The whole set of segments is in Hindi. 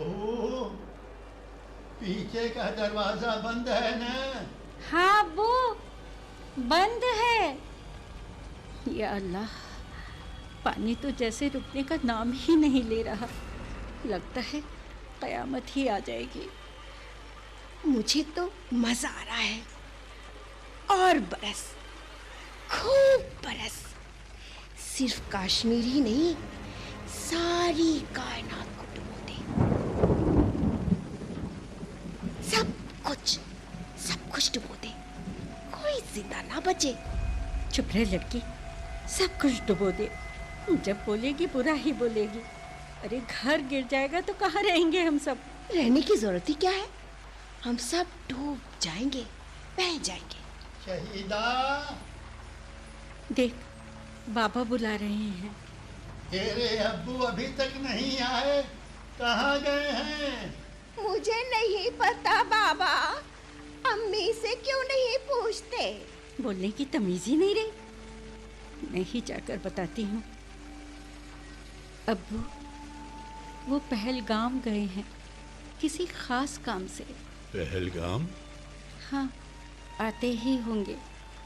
बहू, पीछे का दरवाजा बंद है ना? हाँ अब्बू, बंद है। या अल्लाह, पानी तो जैसे रुकने का नाम ही नहीं ले रहा। लगता है कयामत ही आ जाएगी। मुझे तो मजा आ रहा है। और बरस, खूब बरस। सिर्फ कश्मीर ही नहीं, सारी कायनात को डुबो दे। सब कुछ डुबो दे, कोई जिंदा ना बचे। चुप रह लड़की, सब कुछ डुबो दे। जब बोलेगी बुरा ही बोलेगी। अरे घर गिर जाएगा तो कहाँ रहेंगे हम सब? रहने की जरूरत ही क्या है? हम सब डूब जाएंगे, बह जाएंगे। शहीदा, देख बाबा बुला रहे हैं। तेरे अब्बू अभी तक नहीं आए, कहाँ गए हैं? मुझे नहीं पता बाबा, अम्मी से क्यों नहीं पूछते? बोलने की तमीज ही नहीं रही। मैं ही जाकर बताती हूँ। अब्बू वो पहलगाम गए हैं किसी खास काम से। पहलगाम? हाँ, आते ही होंगे।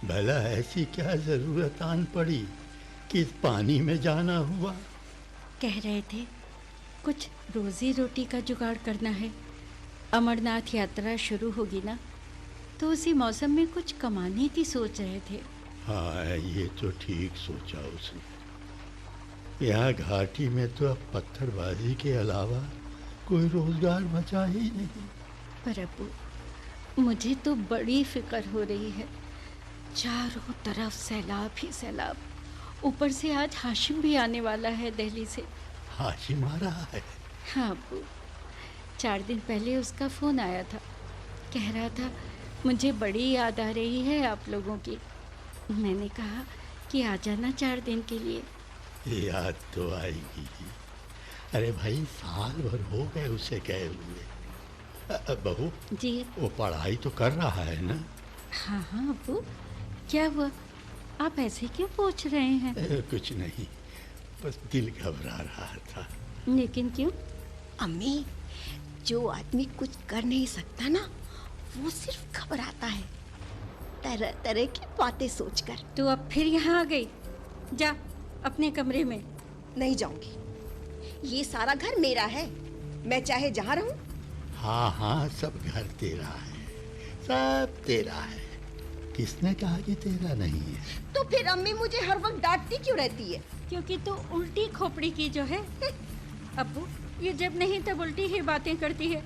भला ऐसी क्या जरूरत आन पड़ी कि इस पानी में जाना हुआ? कह रहे थे कुछ रोजी रोटी का जुगाड़ करना है। अमरनाथ यात्रा शुरू होगी ना, तो उसी मौसम में कुछ कमाने की सोच रहे थे। हाँ, ये तो ठीक सोचा उसने। यहाँ घाटी में तो अब पत्थरबाजी के अलावा कोई रोजगार बचा ही नहीं। पर अब्बू, मुझे तो बड़ी फिक्र हो रही है। चारों तरफ सैलाब ही सैलाब। ऊपर से आज हाशिम भी आने वाला है दिल्ली से। हाशिम आ रहा है? हाँ अब्बू, 4 दिन पहले उसका फ़ोन आया था। कह रहा था मुझे बड़ी याद आ रही है आप लोगों की। मैंने कहा कि आ जाना 4 दिन के लिए। याद तो आएगी। अरे भाई, साल भर हो गए उसे गए हुए। बहू जी? वो पढ़ाई तो कर रहा है ना? हाँ हाँ अब्बू, क्या हुआ? आप ऐसे क्यों पूछ रहे हैं? कुछ नहीं, बस दिल घबरा रहा था। लेकिन क्यों? अम्मी, जो आदमी कुछ कर नहीं सकता ना, वो सिर्फ घबराता है, तरह तरह की बातें सोचकर। तो अब फिर यहाँ आ गई? जा अपने कमरे में। नहीं जाऊंगी, ये सारा घर मेरा है, मैं चाहे जहाँ रहूं। हाँ हाँ, सब घर तेरा है, सब तेरा है। किसने कहा कि तेरा नहीं है? तो फिर अम्मी मुझे हर वक्त डांटती क्यों रहती है? क्योंकि तू उल्टी खोपड़ी की जो है। अब्बू, ये जब नहीं तब उल्टी ही बातें करती है।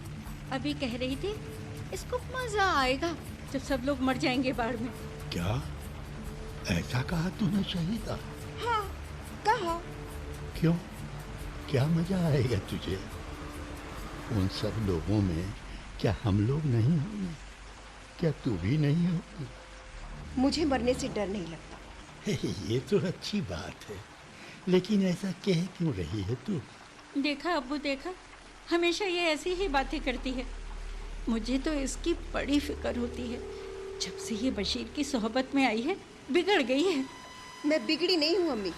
अभी कह रही थी इसको मजा आएगा जब सब लोग मर जाएंगे बाढ़ में। क्या ऐसा कहा तूने शहीदा? हाँ, कहा। क्यों? क्या मजा आएगा तुझे? उन सब लोगों में क्या हम लोग नहीं होंगे? क्या तू भी नहीं होगी? मुझे मरने से डर नहीं लगता। ये तो अच्छी बात है, लेकिन ऐसा कह क्यों रही है तू? देखा अब्बू, देखा, हमेशा ये ऐसी ही बातें करती है। मुझे तो इसकी बड़ी फिक्र होती है। जब से ये बशीर की सोहबत में आई है बिगड़ गई है। मैं बिगड़ी नहीं हूँ अम्मी।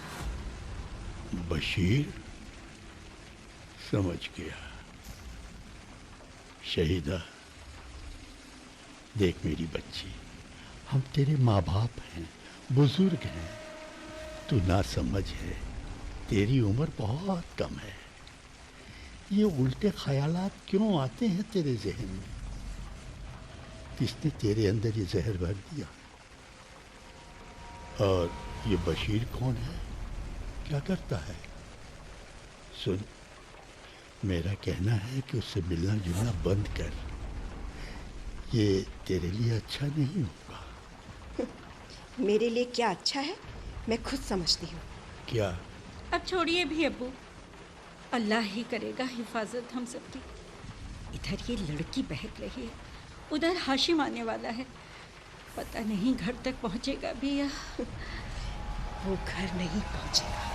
बशीर? समझ गया। शहीदा, देख मेरी बच्ची, हम तेरे माँ बाप हैं, बुजुर्ग हैं। तू ना समझ है, तेरी उम्र बहुत कम है। ये उल्टे ख्यालात क्यों आते हैं तेरे जहन में? किसने तेरे अंदर ये जहर भर दिया? और ये बशीर कौन है? क्या करता है? सुन, मेरा कहना है कि उससे मिलना जुलना बंद कर। ये तेरे लिए अच्छा नहीं होगा। मेरे लिए क्या अच्छा है मैं खुद समझती हूँ। क्या? अब छोड़िए भी अब्बू, अल्लाह ही करेगा हिफाजत हम सबकी। इधर ये लड़की बहक रही है, उधर हाशिम आने वाला है। पता नहीं घर तक पहुंचेगा भी या वो घर नहीं पहुंचेगा।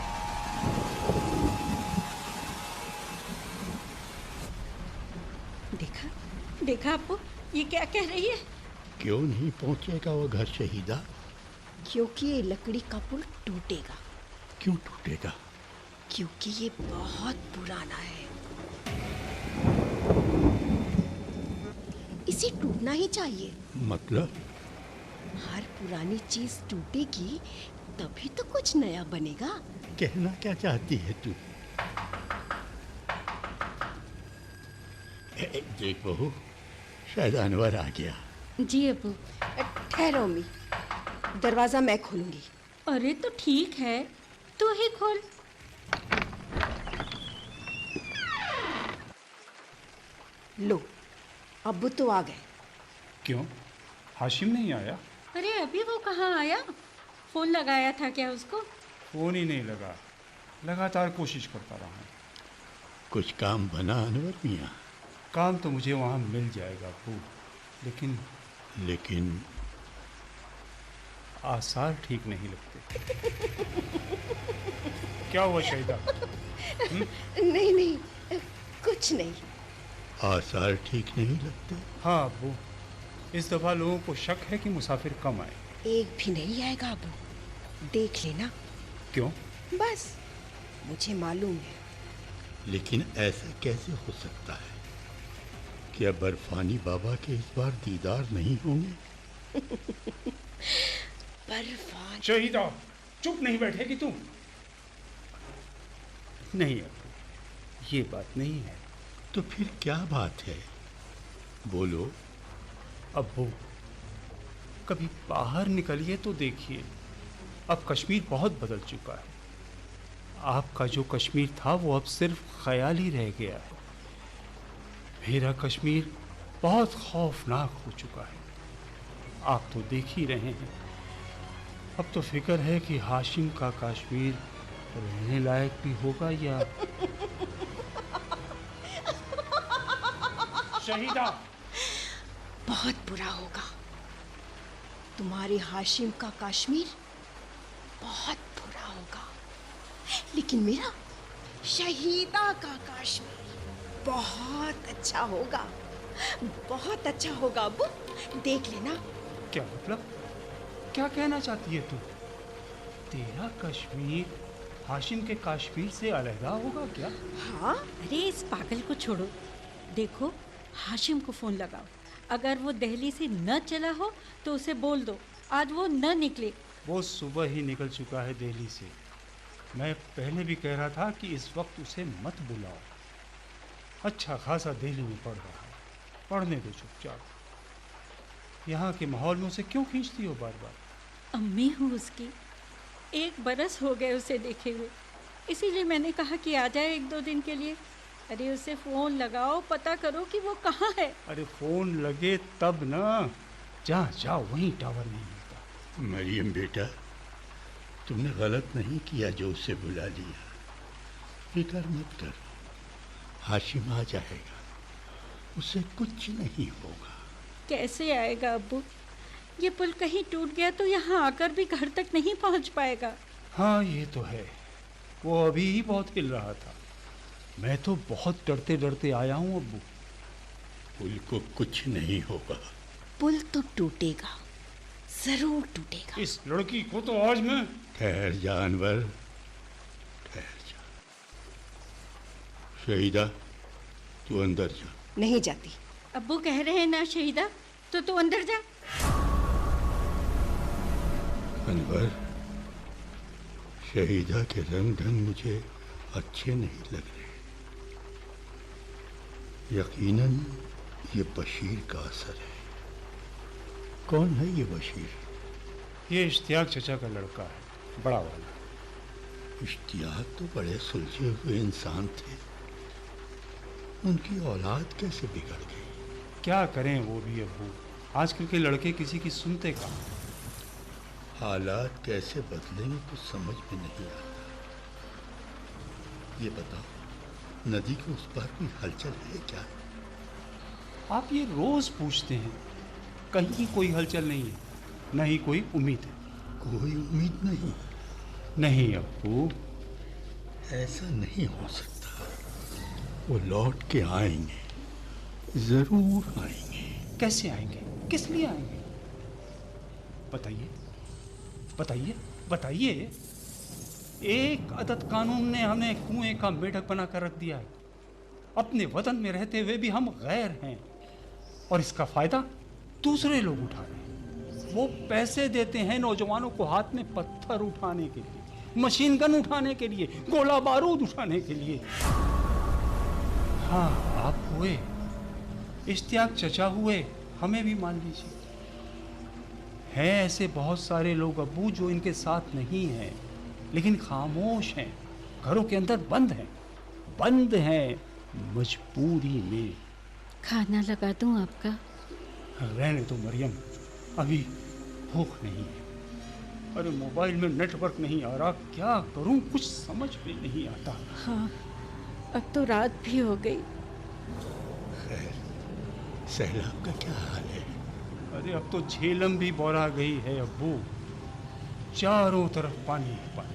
देखा देखा अब्बू, ये क्या कह रही है? क्यों नहीं पहुंचेगा वो घर शहीदा? क्योंकि ये लकड़ी का पुल टूटेगा। क्यों टूटेगा? क्योंकि ये बहुत पुराना है। इसे टूटना ही चाहिए। मतलब? हर पुरानी चीज टूटेगी तभी तो कुछ नया बनेगा। कहना क्या चाहती है तू? देख बहू, शायद अनवर आ गया। जी अब्बू। ठहरो अम्मी, दरवाजा मैं खोलूंगी। अरे तो ठीक है, तू ही खोल। लो, अब्बू तो आ गए। क्यों, हाशिम नहीं आया? अरे अभी वो कहाँ आया? फोन लगाया था क्या उसको? फोन ही नहीं लगा, लगातार कोशिश करता रहा हूँ। कुछ काम बना अनवर मियाँ? काम तो मुझे वहाँ मिल जाएगा अब्बू, लेकिन आसार ठीक नहीं लगते। क्या हुआ शहीदा? नहीं नहीं, कुछ नहीं। आसार ठीक नहीं लगते? हाँ अब्बू, इस दफ़ा लोगों को शक है कि मुसाफिर कम आए। एक भी नहीं आएगा अब्बू, देख लेना। क्यों? बस मुझे मालूम है। लेकिन ऐसा कैसे हो सकता है? क्या बर्फानी बाबा के इस बार दीदार नहीं होंगे? बर्फानी? शहीदा, चुप नहीं बैठेगी तू? नहीं अब्बू, ये बात नहीं है। तो फिर क्या बात है? बोलो। अब्बू, कभी बाहर निकलिए तो देखिए, अब कश्मीर बहुत बदल चुका है। आपका जो कश्मीर था वो अब सिर्फ ख्याल ही रह गया है। मेरा कश्मीर बहुत खौफनाक हो चुका है। आप तो देख ही रहे हैं। अब तो फिक्र है कि हाशिम का कश्मीर रहने लायक भी होगा या शहीदा। बहुत बुरा होगा। तुम्हारे हाशिम का कश्मीर बहुत बुरा होगा, लेकिन मेरा शहीदा का कश्मीर बहुत अच्छा होगा। बहुत अच्छा होगा अब्बू, देख लेना। क्या मतलब? क्या कहना चाहती है तू? तेरा कश्मीर हाशिम के कश्मीर से अलहदा होगा क्या? हाँ, अरे इस पागल को छोड़ो। देखो, हाशिम को फ़ोन लगाओ। अगर वो दिल्ली से न चला हो तो उसे बोल दो आज वो न निकले। वो सुबह ही निकल चुका है दिल्ली से। मैं पहले भी कह रहा था कि इस वक्त उसे मत बुलाओ। अच्छा खासा दिल्ली में पढ़ रहा है, पढ़ने दो चुपचाप। यहाँ के माहौल में उसे क्यों खींचती हो बार बार? अम्मी हूँ उसकी, 1 बरस हो गए उसे देखे हुए, इसीलिए मैंने कहा कि आ जाए 1-2 दिन के लिए। अरे उसे फ़ोन लगाओ, पता करो कि वो कहाँ है। अरे फ़ोन लगे तब ना, जहाँ जाओ वहीं टावर नहीं मिलता। मरियम बेटा, तुमने गलत नहीं किया जो उसे बुला लिया। फिक्र मत करो, हाशिम आ जाएगा, उसे कुछ नहीं होगा। कैसे आएगा अब्बू? ये पुल कहीं टूट गया तो यहाँ आकर भी घर तक नहीं पहुँच पाएगा। हाँ ये तो है, वो अभी ही बहुत हिल रहा था। मैं तो बहुत डरते डरते आया हूँ अब्बू। पुल को कुछ नहीं होगा। पुल तो टूटेगा, जरूर टूटेगा। इस लड़की को तो आज मैं... ठहर जा अनवर, ठहर जा। शहीदा, तू अंदर जा। नहीं जाती। अब्बू कह रहे हैं ना शहीदा, तो तू अंदर जा। अनवर, शहीदा के रंग ढंग मुझे अच्छे नहीं लग रहे। यकीनन ये बशीर का असर है। कौन है ये बशीर? ये इश्तियाक चचा का लड़का है, बड़ा वाला। इश्तियाक तो बड़े सुलझे हुए इंसान थे, उनकी औलाद कैसे बिगड़ गई? क्या करें वो भी अब्बू, आजकल के लड़के किसी की सुनते कहाँ। हालात कैसे बदलेंगे कुछ समझ में नहीं आता। ये बताओ, नदी के उस पार कोई हलचल है क्या? आप ये रोज पूछते हैं, कहीं कोई हलचल नहीं है, न ही कोई उम्मीद है। कोई उम्मीद नहीं? नहीं अब्बू, ऐसा नहीं हो सकता। वो लौट के आएंगे, जरूर आएंगे। कैसे आएंगे, किस लिए आएंगे? बताइए बताइए बताइए। एक अदद कानून ने हमें कुएं का मेढक बना कर रख दिया है, अपने वतन में रहते हुए भी हम गैर हैं, और इसका फायदा दूसरे लोग उठा रहे हैं। वो पैसे देते हैं नौजवानों को हाथ में पत्थर उठाने के लिए, मशीन गन उठाने के लिए, गोला बारूद उठाने के लिए। हाँ, आप हुए, इश्तियाक चचा हुए, हमें भी मान लीजिए। हैं ऐसे बहुत सारे लोग अब्बू जो इनके साथ नहीं हैं, लेकिन खामोश हैं, घरों के अंदर बंद हैं मजबूरी में। खाना लगा दूं आपका? रहने दो मरियम, अभी भूख नहीं है। अरे मोबाइल में नेटवर्क नहीं आ रहा, क्या करूं कुछ समझ में नहीं आता। हाँ, अब तो रात भी हो गई। खैर, सैलाब का क्या हाल है? अरे अब तो झेलम भी बौरा गई है अब्बू, चारों तरफ पानी है पानी।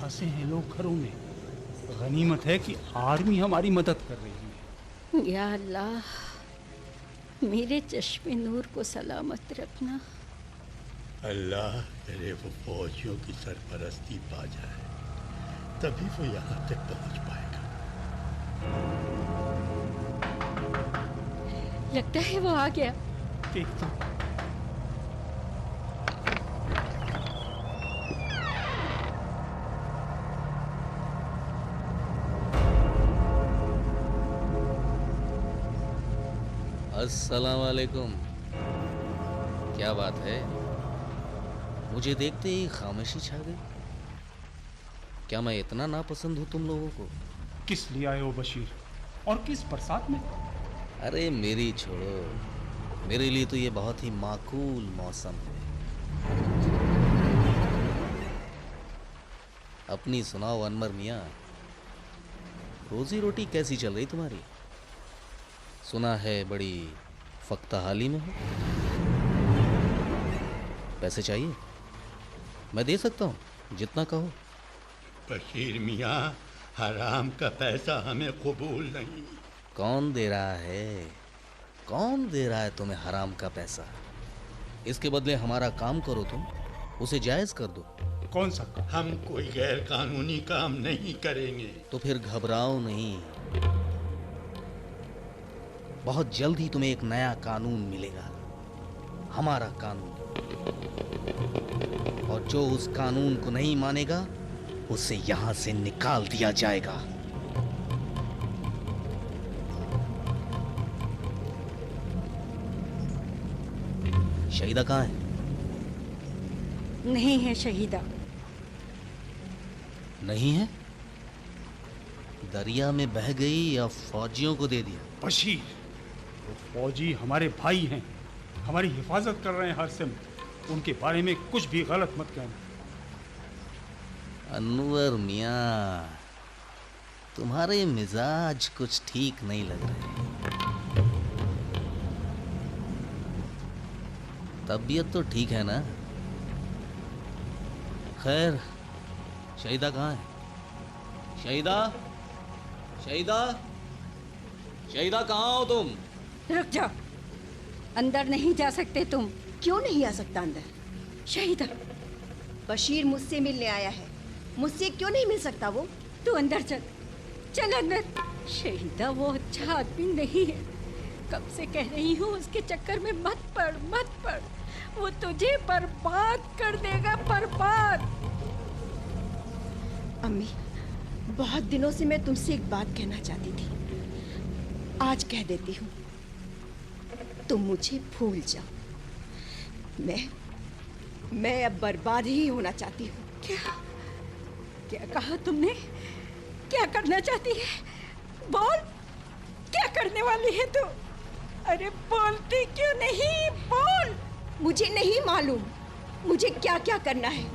फंसे हैं लोग घरों में। गनीमत है कि आर्मी हमारी मदद कर रही है। या अल्लाह, मेरे चश्मे नूर को सलामत रखना। अल्लाह करे वो फौजियों की सरपरस्ती पा जाए, तभी वो यहाँ तक पहुँच पाएगा। लगता है वो आ गया। देख तो। अस्सलाम वालेकुम। क्या बात है, मुझे देखते ही खामोशी छा गई। क्या मैं इतना नापसंद हूँ तुम लोगों को? किस लिए आए हो बशीर, और किस बरसात में? अरे मेरी छोड़ो, मेरे लिए तो ये बहुत ही माकूल मौसम है। अपनी सुनाओ अनवर मियाँ, रोजी रोटी कैसी चल रही तुम्हारी? सुना है बड़ी फख्ता-हाली में हो। पैसे चाहिए? मैं दे सकता हूँ, जितना कहो। बशीर मियाँ, हराम का पैसा हमें कबूल नहीं। कौन दे रहा है? कौन दे रहा है तुम्हें हराम का पैसा? इसके बदले हमारा काम करो, तुम उसे जायज़ कर दो। कौन सा काम? हम कोई गैर कानूनी काम नहीं करेंगे। तो फिर घबराओ नहीं, बहुत जल्द ही तुम्हें एक नया कानून मिलेगा, हमारा कानून। और जो उस कानून को नहीं मानेगा उसे यहां से निकाल दिया जाएगा। शहीदा कहाँ है? नहीं है शहीदा। नहीं है? दरिया में बह गई या फौजियों को दे दिया? बशीर, वो फौजी हमारे भाई हैं, हमारी हिफाजत कर रहे हैं हर समय। उनके बारे में कुछ भी गलत मत कहना। अनवर मियाँ, तुम्हारे मिजाज कुछ ठीक नहीं लग रहे। तबीयत तो ठीक है ना? खैर, शहीदा कहाँ है? शहीदा, शहीदा, शहीदा कहाँ हो तुम? रुक जाओ, अंदर नहीं जा सकते तुम। क्यों नहीं आ सकता अंदर? शहीदा, बशीर मुझसे मिलने आया है, मुझसे क्यों नहीं मिल सकता वो? तू अंदर चल, चल अंदर। शहीदा वो अच्छा आदमी नहीं है, कब से कह रही हूँ उसके चक्कर में मत पड़, मत पड़। वो तुझे बर्बाद कर देगा, बर्बाद। अम्मी, बहुत दिनों से मैं तुमसे एक बात कहना चाहती थी, आज कह देती हूँ। तुम मुझे भूल जाओ। मैं अब बर्बाद ही होना चाहती हूँ। क्या क्या कहा तुमने? क्या करना चाहती है? बोल, क्या करने वाली है तू? अरे बोलती क्यों नहीं? बोल। मुझे नहीं मालूम मुझे क्या क्या करना है,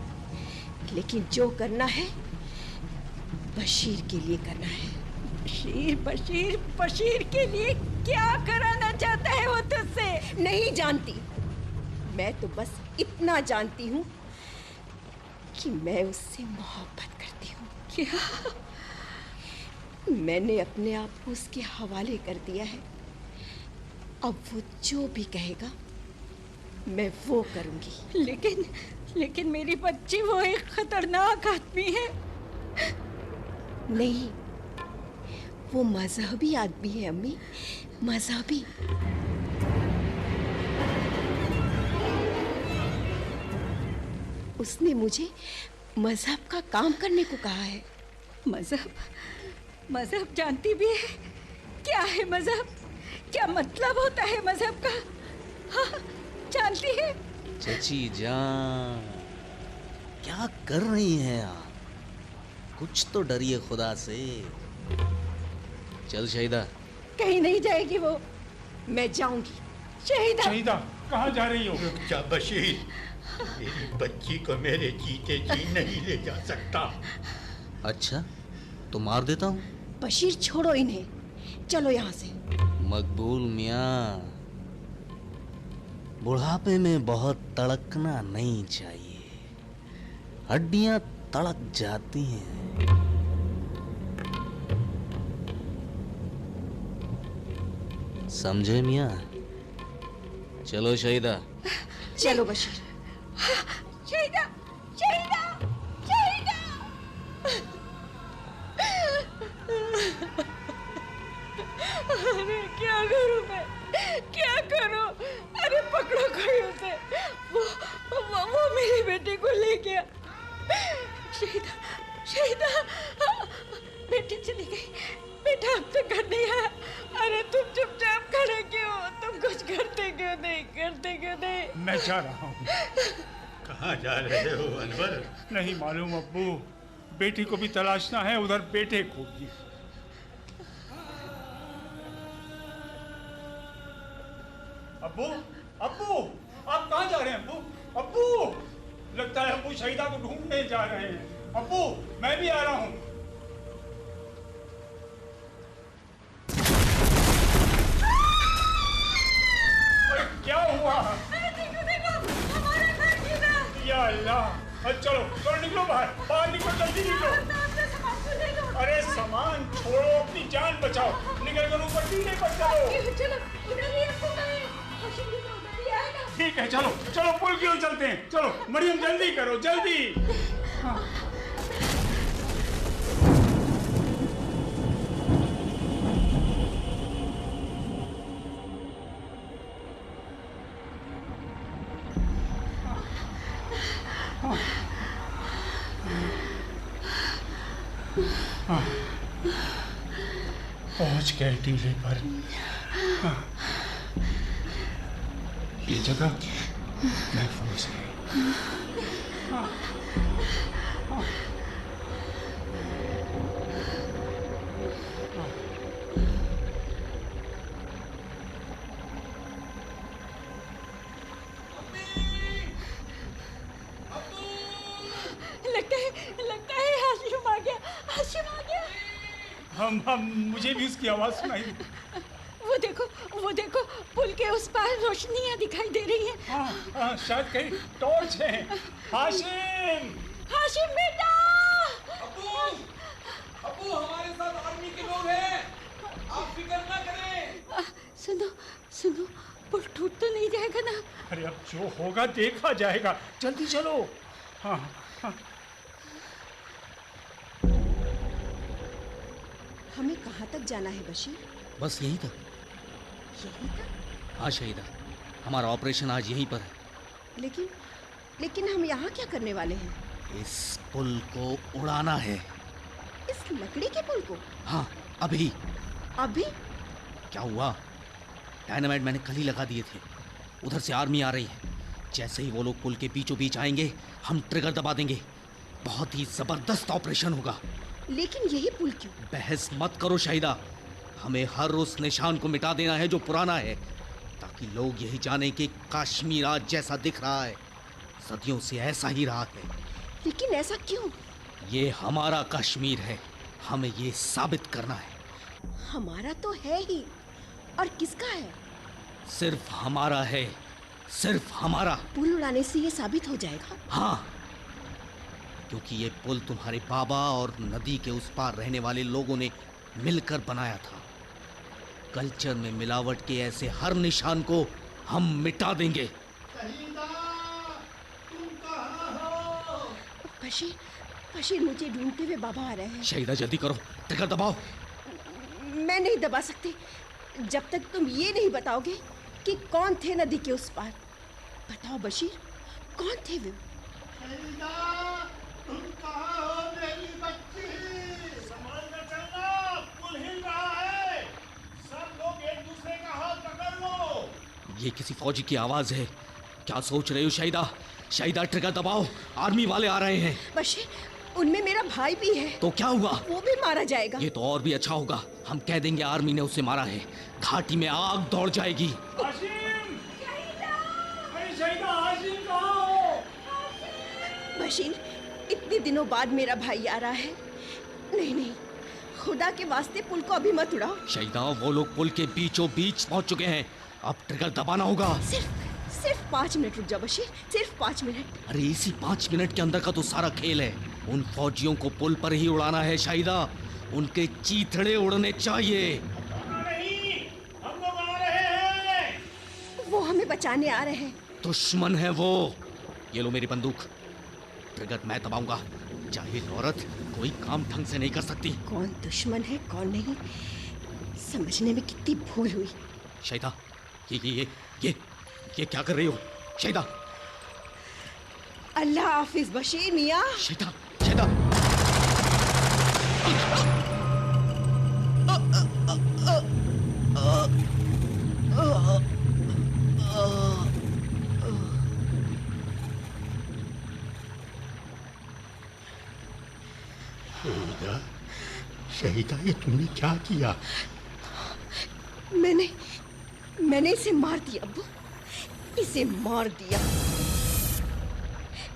लेकिन जो करना है बशीर के लिए करना है। बशीर, बशीर, बशीर के लिए क्या कराना चाहता है वो तुझसे? नहीं जानती, मैं तो बस इतना जानती हूँ कि मैं उससे मोहब्बत करती हूँ। क्या? मैंने अपने आप को उसके हवाले कर दिया है। अब वो जो भी कहेगा मैं वो करूँगी। लेकिन मेरी बच्ची, वो एक खतरनाक आदमी है। नहीं, वो मजहबी आदमी है अम्मी, मजहबी। उसने मुझे मजहब का काम करने को कहा है। मजहब मजहब जानती भी है? क्या है मजहब? क्या मतलब होता है मजहब का? हाँ, जानती है? चची जान, क्या कर रही हैं आप? कुछ तो डरिए खुदा से। चल शहीदा। कहीं नहीं जाएगी वो। मैं जाऊंगी। शहीदा, शहीदा कहाँ जा रही हो? रुक जा बशीर, मेरी बच्ची को मेरे जीते जी नहीं ले जा सकता। अच्छा, तो मार देता हूँ। बशीर छोड़ो इन्हें, चलो यहाँ से। मकबूल मियाँ, बुढ़ापे में बहुत तड़कना नहीं चाहिए, हड्डियां तड़क जाती हैं। समझे मियाँ? चलो शहीदा। चलो बशीर। शहीदा, शहीदा, शहीदा। अरे क्या करूं मैं, क्या करूं? अरे पकड़ो कोई उसे। वो मेरी बेटी को ले गया। शहीदा, शहीदा, बेटी चली गई। बेटा अब तो घर नहीं आया। अरे तुम चुपचाप खड़े क्यों? तुम कुछ करते क्यों नहीं? मैं जा रहा हूँ। कहाँ जा रहे हो अनवर? नहीं मालूम अब्बू, बेटी को भी तलाशना है, उधर बेटे को भी। अब्बू, अब्बू, आप कहाँ जा रहे हैं अब्बू? अब्बू, लगता है अब्बू शहीदा को ढूंढने जा रहे हैं। अब्बू, मैं भी आ रहा हूँ। अरे क्या हुआ? देखो, हमारा घर गिरा। या अल्लाह! चलो चलो निकलो, बाहर निकलो, जल्दी निकलो। अरे सामान छोड़ो, अपनी जान बचाओ। निकल कर ऊपर टीले पर चलो। चलो, उधर ही आपको कहे। हौसले से उधर ही आएगा। ठीक है, चलो चलो पुल की ओर चलते हैं। चलो मरियम, जल्दी करो, जल्दी। हाँ। पहुंच गए टीले पर। हाँ। ये जगह महफूज है। हाँ। हाँ। लगता है हाशिम आ गया। हम मुझे भी उसकी आवाज सुनाई। वो देखो, पुल के उस पार रोशनियां दिखाई दे रही हैं। हाँ, शायद कहीं टॉर्च है। हाशिम बेटा। अब्बू हमारे साथ आर्मी के लोग हैं, आप फिक्र ना करें। सुनो, पुल टूट तो नहीं जाएगा ना? अरे अब जो होगा देखा जाएगा, जल्दी चलो। हाँ, हाँ। हमें कहाँ तक जाना है बशीर? बस यहीं तक। यहीं तक? हाँ शहीदा, हमारा ऑपरेशन आज यहीं पर है। लेकिन हम यहाँ क्या करने वाले हैं? इस पुल को उड़ाना है। इस लकड़ी के पुल को? हाँ, अभी। क्या हुआ? डायनामाइट मैंने कल ही लगा दिए थे। उधर से आर्मी आ रही है। जैसे ही वो लोग पुल के बीचों बीच आएंगे, हम ट्रिगर दबा देंगे। बहुत ही जबरदस्त ऑपरेशन होगा। लेकिन यही पुल क्यों? बहस मत करो शाहिदा, हमें हर उस निशान को मिटा देना है जो पुराना है, ताकि लोग यही जाने कि कश्मीर आज जैसा दिख रहा है सदियों से ऐसा ही रहा है। लेकिन ऐसा क्यों? ये हमारा कश्मीर है, हमें ये साबित करना है। हमारा तो है ही, और किसका है? सिर्फ हमारा है, सिर्फ हमारा। पुल उड़ाने से ये साबित हो जाएगा? हाँ, क्योंकि ये पुल तुम्हारे बाबा और नदी के उस पार रहने वाले लोगों ने मिलकर बनाया था। कल्चर में मिलावट के ऐसे हर निशान को हम मिटा देंगे। बशीर, मुझे ढूंढते हुए बाबा आ रहे हैं। शहीदा जल्दी करो, ट्रिगर दबाओ। मैं नहीं दबा सकती जब तक तुम ये नहीं बताओगे कि कौन थे नदी के उस पार। बताओ बशीर, कौन थे वे? तुम कहाँ हो मेरी बच्ची? संभल कर चलना, पुल हिल रहा है। सब लोग एक दूसरे का हाथ पकड़ लो। ये किसी फौजी की आवाज है। क्या सोच रहे हो शाहिदा? शाहिदा, ट्रिगर दबाओ, आर्मी वाले आ रहे हैं। बशीर, उनमें मेरा भाई भी है। तो क्या हुआ? वो भी मारा जाएगा। ये तो और भी अच्छा होगा। हम कह देंगे आर्मी ने उसे मारा है, घाटी में आग दौड़ जाएगी। हाशिम! अरे शाहिदा, हाशिम कहाँ हो? बशीर, इतने दिनों बाद मेरा भाई आ रहा है। नहीं नहीं, खुदा के वास्ते पुल को अभी मत उड़ाओ। शाहिदा, वो लोग पुल के बीचों बीच पहुंच चुके हैं। अब ट्रिगर दबाना होगा। सिर्फ 5 मिनट रुक जाओ बशीर, सिर्फ 5 मिनट। अरे इसी 5 मिनट के अंदर का तो सारा खेल है। उन फौजियों को पुल पर ही उड़ाना है शाहिदा। उनके चीथड़े उड़ने चाहिए। नहीं, हम लोग आ रहे हैं। वो हमें बचाने आ रहे हैं। दुश्मन है वो। ये लो मेरी बंदूक। ट्रिगर मैं दबाऊंगा। जाहिल औरत कोई काम ढंग से नहीं कर सकती। कौन दुश्मन है कौन नहीं, समझने में कितनी भूल हुई। शाहिदा, ये क्या कर रही हो शाहिदा? अल्लाह हाफिज बशीर मियाँ। शाहिदा, शाहिदा। शहीदा, शहीदा, ये तुमने क्या किया? मैंने इसे मार दिया अब्बू, इसे मार दिया।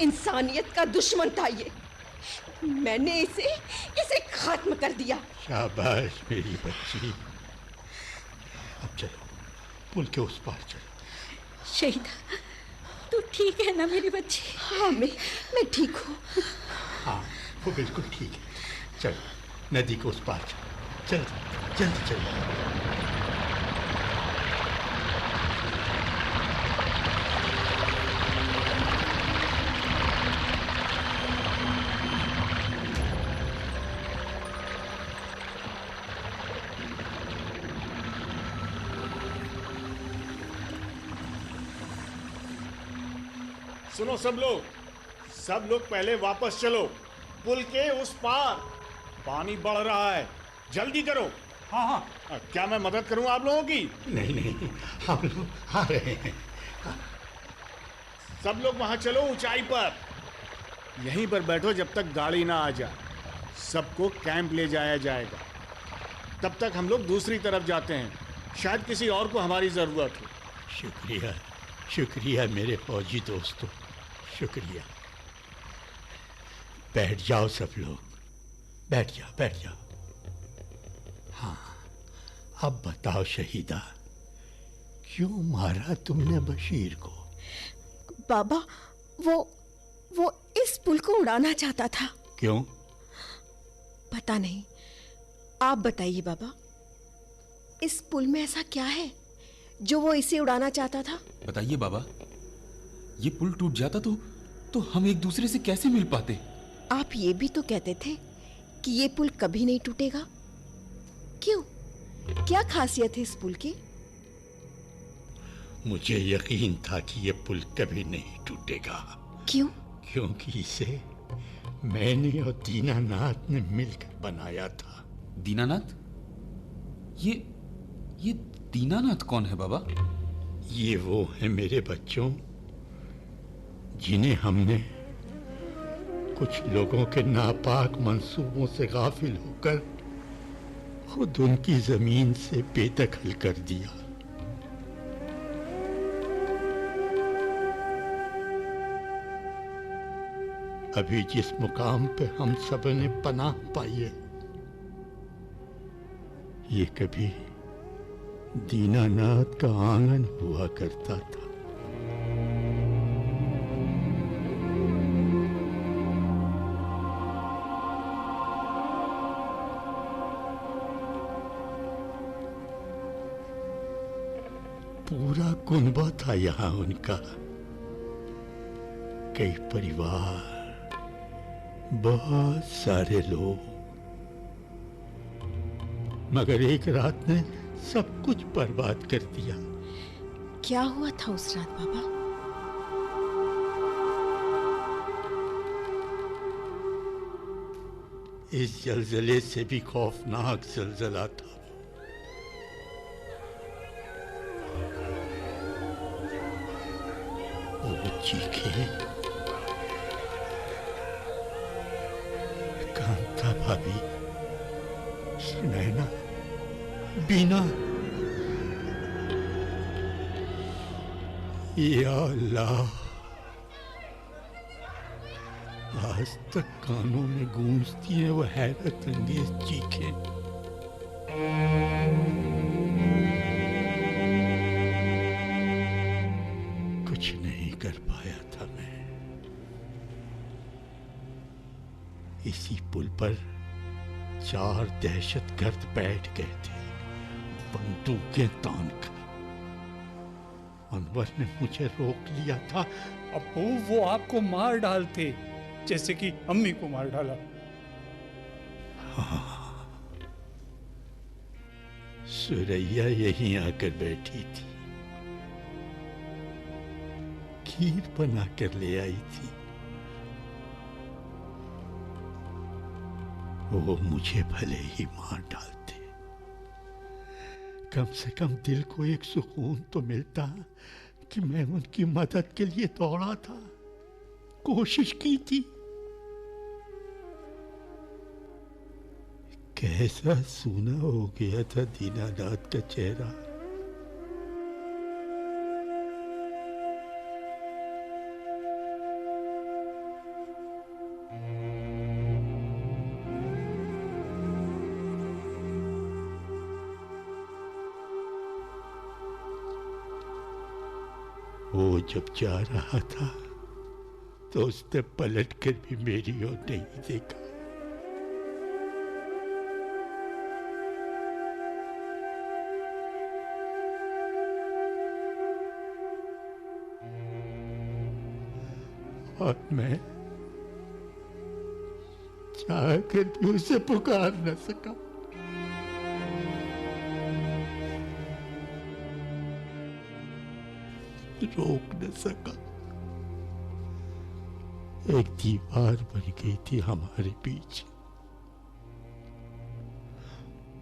इंसानियत का दुश्मन था ये। मैंने इसे खत्म कर दिया। शाबाश मेरी बच्ची। अब चलो, पुल के उस पार चलो। शहीदा, तू ठीक है ना मेरी बच्ची? हाँ, मैं ठीक हूँ। हाँ, वो बिल्कुल ठीक है। चलो, नदी के उस पार चलो। जल्दी चलो। सुनो सब लोग पहले वापस चलो। पुल के उस पार पानी बढ़ रहा है, जल्दी करो। हाँ, क्या मैं मदद करूं आप लोगों की? नहीं, हम लोग आ रहे हैं। सब लोग वहां चलो, ऊंचाई पर। यहीं पर बैठो जब तक गाड़ी ना आ जाए। सबको कैंप ले जाया जाएगा। तब तक हम लोग दूसरी तरफ जाते हैं, शायद किसी और को हमारी जरूरत हो। शुक्रिया मेरे फौजी दोस्तों, शुक्रिया। बैठ जाओ सब लोग, बैठ जाओ। हाँ, अब बताओ शहीदा, क्यों मारा तुमने बशीर को? बाबा, वो इस पुल को उड़ाना चाहता था। क्यों? पता नहीं, आप बताइए बाबा। इस पुल में ऐसा क्या है जो वो इसे उड़ाना चाहता था? बताइए बाबा, ये पुल टूट जाता तो हम एक दूसरे से कैसे मिल पाते? आप ये भी तो कहते थे कि ये पुल कभी नहीं टूटेगा। क्यों? क्या खासियत है इस पुल की? मुझे यकीन था कि ये पुल कभी नहीं टूटेगा। क्यों? क्योंकि इसे मैंने और दीनानाथ ने मिलकर बनाया था। दीनानाथ? ये दीनानाथ कौन है बाबा? ये वो है मेरे बच्चों, जिन्हें हमने कुछ लोगों के नापाक मंसूबों से गाफिल होकर खुद उनकी जमीन से बेदखल कर दिया। अभी जिस मुकाम पे हम सब ने पनाह पाई है, ये कभी दीनानाथ का आंगन हुआ करता था। पूरा कुनबा था यहाँ उनका, कई परिवार, बहुत सारे लोग। मगर एक रात ने सब कुछ बर्बाद कर दिया। क्या हुआ था उस रात बाबा? इस जलजले से भी खौफनाक जलजला था। वो चीखे, कांता भाभी, सुनैना, बीना, या अल्लाह, आज तक कानों में गूंजती है वो हैरत अंगेज चीखें। कुछ नहीं कर पाया था मैं। इसी पुल पर 4 दहशतगर्द बैठ गए थे, बंदूकें तान कर। अनवर ने मुझे रोक लिया था। अब्बू, वो आपको मार डालते जैसे कि अम्मी को मार डाला। हाँ, सुरैया यहीं आकर बैठी थी, खीर बना कर ले आई थी। वो मुझे भले ही मार डालते, कम से कम दिल को एक सुकून तो मिलता कि मैं उनकी मदद के लिए दौड़ा था, कोशिश की थी। कैसा सूना हो गया था दीनानाथ का चेहरा। वो जब जा रहा था तो उसने पलट कर भी मेरी ओर नहीं देखा। और मैं चाहकर भी उसे पुकार न सका। रोक न सका। एक दीवार बन गई थी हमारे बीच।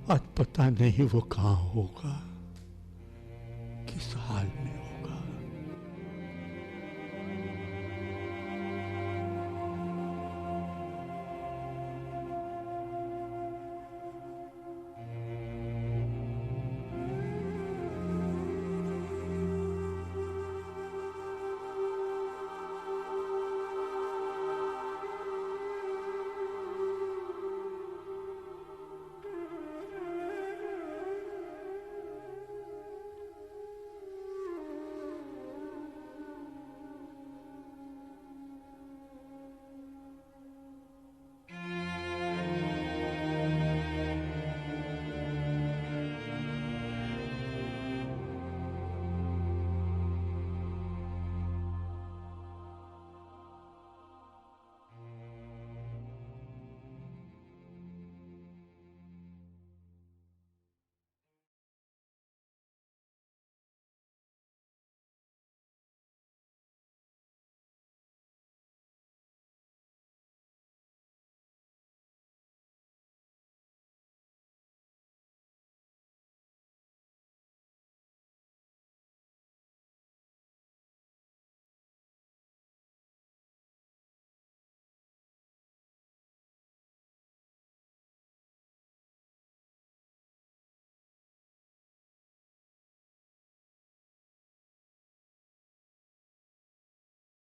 आज पता नहीं वो कहां होगा, किस हाल में होगा।